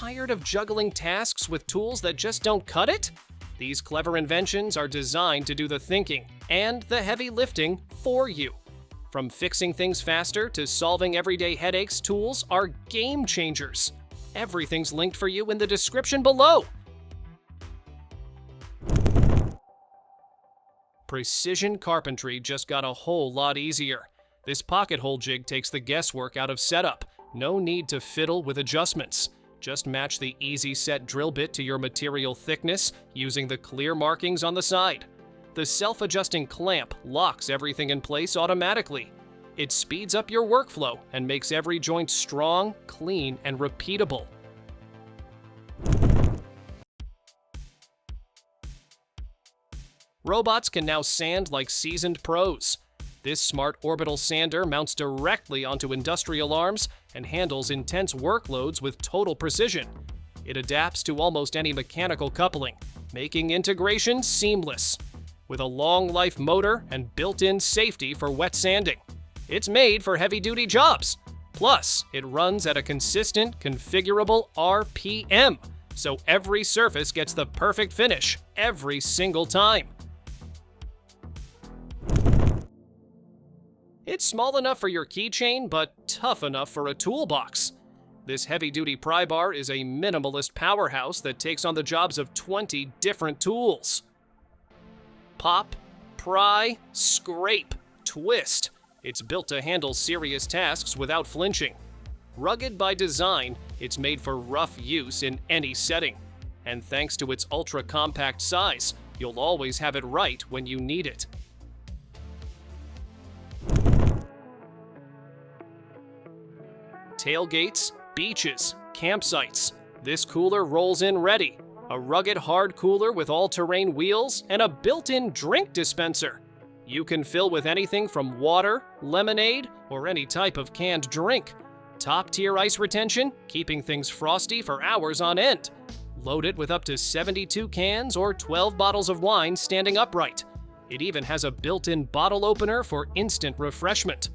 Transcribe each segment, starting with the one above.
Tired of juggling tasks with tools that just don't cut it? These clever inventions are designed to do the thinking and the heavy lifting for you. From fixing things faster to solving everyday headaches, tools are game changers. Everything's linked for you in the description below. Precision carpentry just got a whole lot easier. This pocket hole jig takes the guesswork out of setup. No need to fiddle with adjustments. Just match the easy set drill bit to your material thickness using the clear markings on the side. The self-adjusting clamp locks everything in place automatically. It speeds up your workflow and makes every joint strong, clean, and repeatable. Robots can now sand like seasoned pros. This smart orbital sander mounts directly onto industrial arms and handles intense workloads with total precision. It adapts to almost any mechanical coupling, making integration seamless. With a long-life motor and built-in safety for wet sanding. It's made for heavy-duty jobs. Plus, it runs at a consistent, configurable RPM, so every surface gets the perfect finish every single time. It's small enough for your keychain, but tough enough for a toolbox. This heavy-duty pry bar is a minimalist powerhouse that takes on the jobs of 20 different tools. Pop, pry, scrape, twist. It's built to handle serious tasks without flinching. Rugged by design, it's made for rough use in any setting. And thanks to its ultra-compact size, you'll always have it right when you need it. Tailgates, beaches, campsites. This cooler rolls in ready. A rugged hard cooler with all-terrain wheels and a built-in drink dispenser. You can fill with anything from water, lemonade, or any type of canned drink. Top-tier ice retention, keeping things frosty for hours on end. Load it with up to 72 cans or 12 bottles of wine standing upright. It even has a built-in bottle opener for instant refreshment.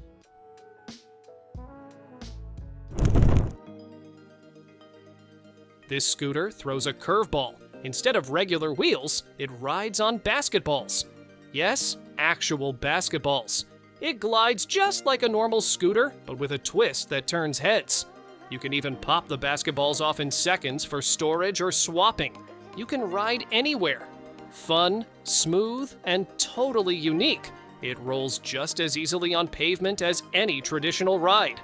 This scooter throws a curveball. Instead of regular wheels, it rides on basketballs. Yes, actual basketballs. It glides just like a normal scooter, but with a twist that turns heads. You can even pop the basketballs off in seconds for storage or swapping. You can ride anywhere. Fun, smooth, and totally unique. It rolls just as easily on pavement as any traditional ride.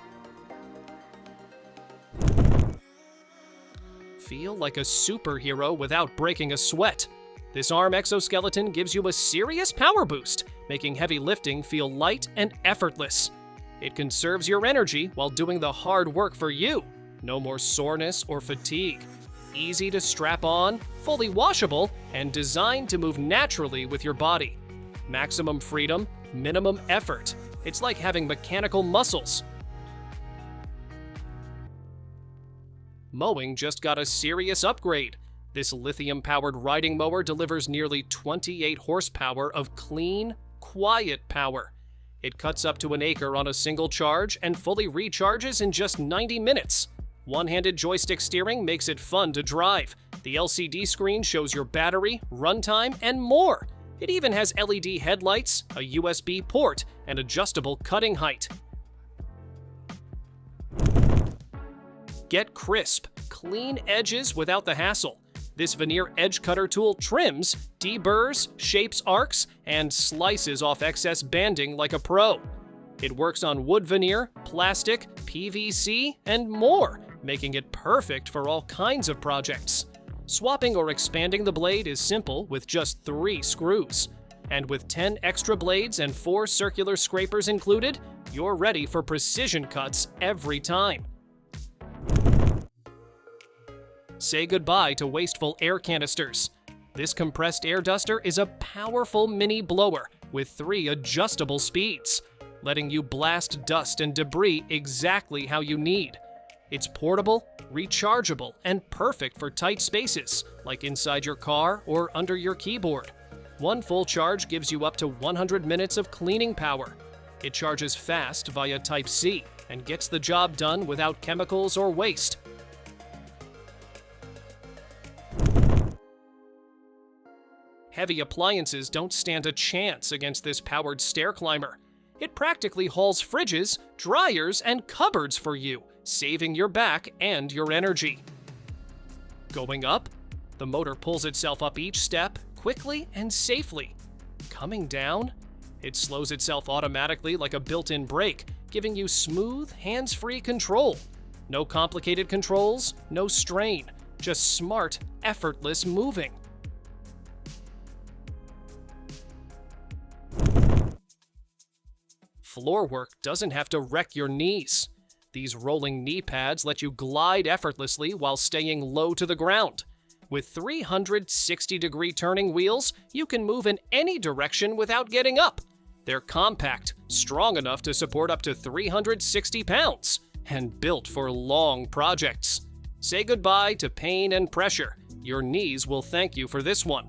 Feel like a superhero without breaking a sweat. This arm exoskeleton gives you a serious power boost, making heavy lifting feel light and effortless. It conserves your energy while doing the hard work for you. No more soreness or fatigue. Easy to strap on, fully washable, and designed to move naturally with your body. Maximum freedom, minimum effort. It's like having mechanical muscles. Mowing just got a serious upgrade. This lithium-powered riding mower delivers nearly 28 horsepower of clean, quiet power. It cuts up to an acre on a single charge and fully recharges in just 90 minutes. One-handed joystick steering makes it fun to drive. The LCD screen shows your battery, runtime, and more. It even has LED headlights, a USB port, and adjustable cutting height. Get crisp, clean edges without the hassle. This veneer edge cutter tool trims, deburrs, shapes arcs, and slices off excess banding like a pro. It works on wood veneer, plastic, PVC, and more, making it perfect for all kinds of projects. Swapping or expanding the blade is simple with just 3 screws. And with 10 extra blades and 4 circular scrapers included, you're ready for precision cuts every time. Say goodbye to wasteful air canisters. This compressed air duster is a powerful mini blower with 3 adjustable speeds, letting you blast dust and debris exactly how you need. It's portable, rechargeable, and perfect for tight spaces, like inside your car or under your keyboard. One full charge gives you up to 100 minutes of cleaning power. It charges fast via Type-C and gets the job done without chemicals or waste. Heavy appliances don't stand a chance against this powered stair climber. It practically hauls fridges, dryers, and cupboards for you, saving your back and your energy. Going up, the motor pulls itself up each step quickly and safely. Coming down, it slows itself automatically like a built-in brake, giving you smooth, hands-free control. No complicated controls, no strain, just smart, effortless moving. Floor work doesn't have to wreck your knees. These rolling knee pads let you glide effortlessly while staying low to the ground. With 360-degree turning wheels, you can move in any direction without getting up. They're compact, strong enough to support up to 360 pounds, and built for long projects. Say goodbye to pain and pressure. Your knees will thank you for this one.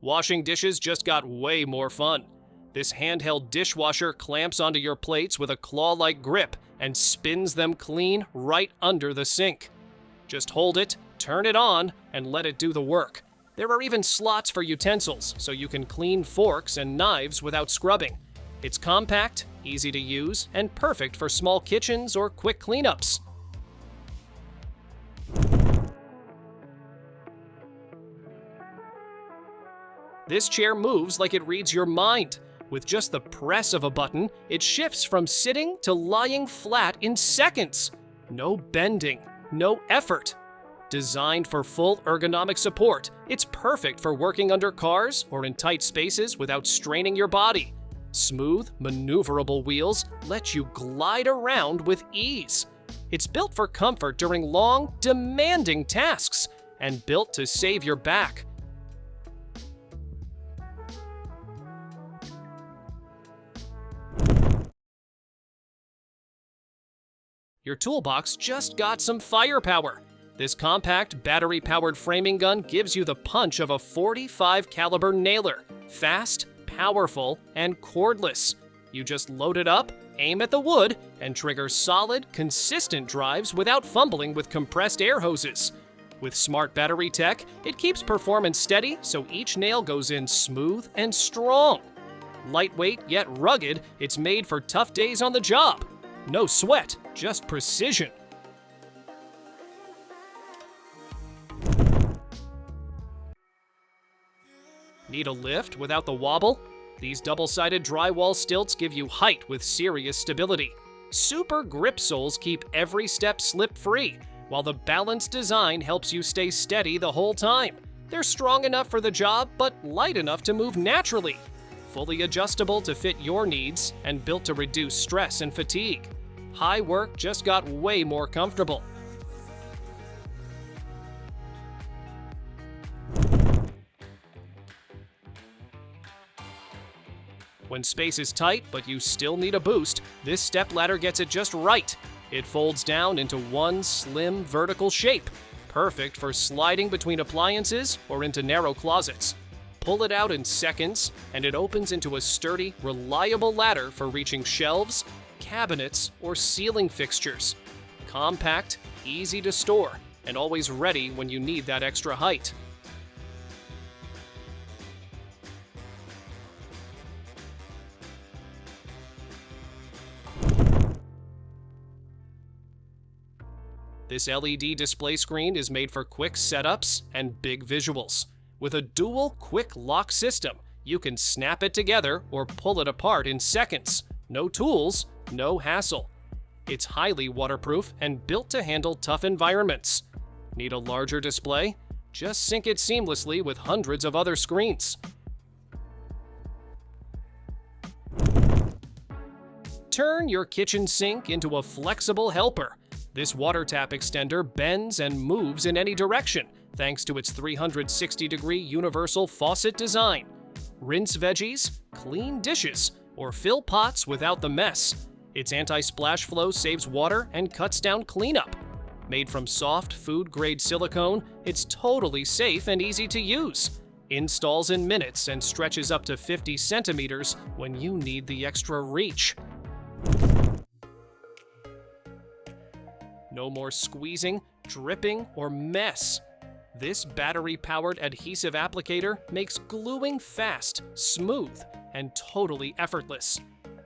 Washing dishes just got way more fun. This handheld dishwasher clamps onto your plates with a claw-like grip and spins them clean right under the sink. Just hold it, turn it on, and let it do the work. There are even slots for utensils, so you can clean forks and knives without scrubbing. It's compact, easy to use, and perfect for small kitchens or quick cleanups. This chair moves like it reads your mind. With just the press of a button, it shifts from sitting to lying flat in seconds. No bending, no effort. Designed for full ergonomic support, it's perfect for working under cars or in tight spaces without straining your body. Smooth, maneuverable wheels let you glide around with ease. It's built for comfort during long, demanding tasks and built to save your back. Your toolbox just got some firepower. This compact, battery-powered framing gun gives you the punch of a .45 caliber nailer. Fast, powerful, and cordless. You just load it up, aim at the wood, and trigger solid, consistent drives without fumbling with compressed air hoses. With smart battery tech, it keeps performance steady so each nail goes in smooth and strong. Lightweight yet rugged, it's made for tough days on the job. No sweat, just precision. Need a lift without the wobble? These double-sided drywall stilts give you height with serious stability. Super grip soles keep every step slip-free, while the balanced design helps you stay steady the whole time. They're strong enough for the job, but light enough to move naturally. Fully adjustable to fit your needs and built to reduce stress and fatigue. High work just got way more comfortable. When space is tight, but you still need a boost, this stepladder gets it just right. It folds down into one slim vertical shape, perfect for sliding between appliances or into narrow closets. Pull it out in seconds, and it opens into a sturdy, reliable ladder for reaching shelves, cabinets, or ceiling fixtures. Compact, easy to store, and always ready when you need that extra height. This LED display screen is made for quick setups and big visuals. With a dual quick lock system, you can snap it together or pull it apart in seconds. No tools, no hassle. It's highly waterproof and built to handle tough environments. Need a larger display? Just sync it seamlessly with hundreds of other screens. Turn your kitchen sink into a flexible helper. This water tap extender bends and moves in any direction, thanks to its 360-degree universal faucet design. Rinse veggies, clean dishes, or fill pots without the mess. Its anti-splash flow saves water and cuts down cleanup. Made from soft, food-grade silicone, it's totally safe and easy to use. Installs in minutes and stretches up to 50 centimeters when you need the extra reach. No more squeezing, dripping, or mess. This battery-powered adhesive applicator makes gluing fast, smooth, and totally effortless.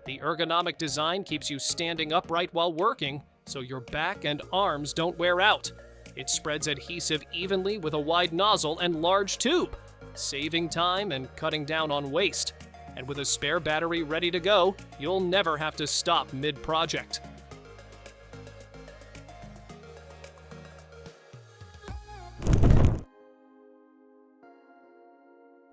The ergonomic design keeps you standing upright while working, so your back and arms don't wear out. It spreads adhesive evenly with a wide nozzle and large tube, saving time and cutting down on waste. And with a spare battery ready to go, you'll never have to stop mid-project.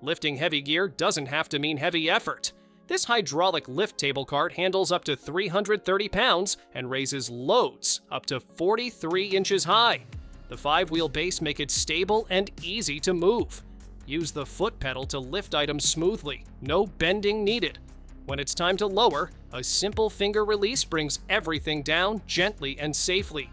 Lifting heavy gear doesn't have to mean heavy effort. This hydraulic lift table cart handles up to 330 pounds and raises loads up to 43 inches high. The 5-wheel base make it stable and easy to move. Use the foot pedal to lift items smoothly, no bending needed. When it's time to lower, a simple finger release brings everything down gently and safely.